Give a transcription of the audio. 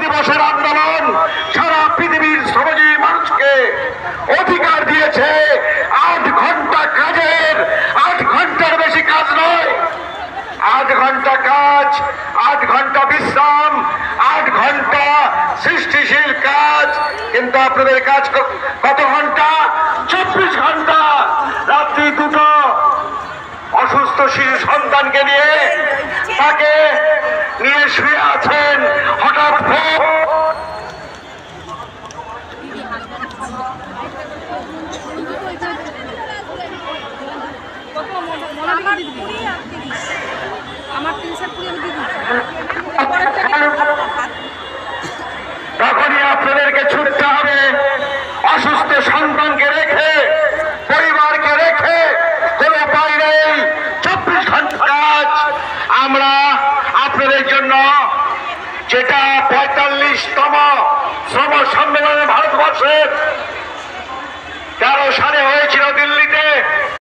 দিবসের আন্দোলন সারা পৃথিবীর শ্রমজীবী মানুষকে অধিকার দিয়েছে 8 ঘন্টা কাজের, 8 ঘন্টার বেশি কাজ নয়, 8 ঘন্টা কাজ, 8 ঘন্টা বিশ্রাম, 8 ঘন্টা সৃষ্টিশীল কাজ। কিন্তু আপনাদের কাজ কত ঘন্টা? 24 ঘন্টা। রাত্রি 2টো অসুস্থ শিশু সন্তানকে নিয়ে তাকে নিয়ে শুয়ে আছেন। হঠাৎ তখনই আপনাদেরকে ছুটতে হবে। অসুস্থ সন্তানকে রেখে, পরিবারকে রেখে কোনো উপায় নেই। 24 ঘন্টা কাজ। আমরা আপনাদের জন্য যেটা 45তম শ্রম সম্মেলনে ভারতবর্ষের 13 সালে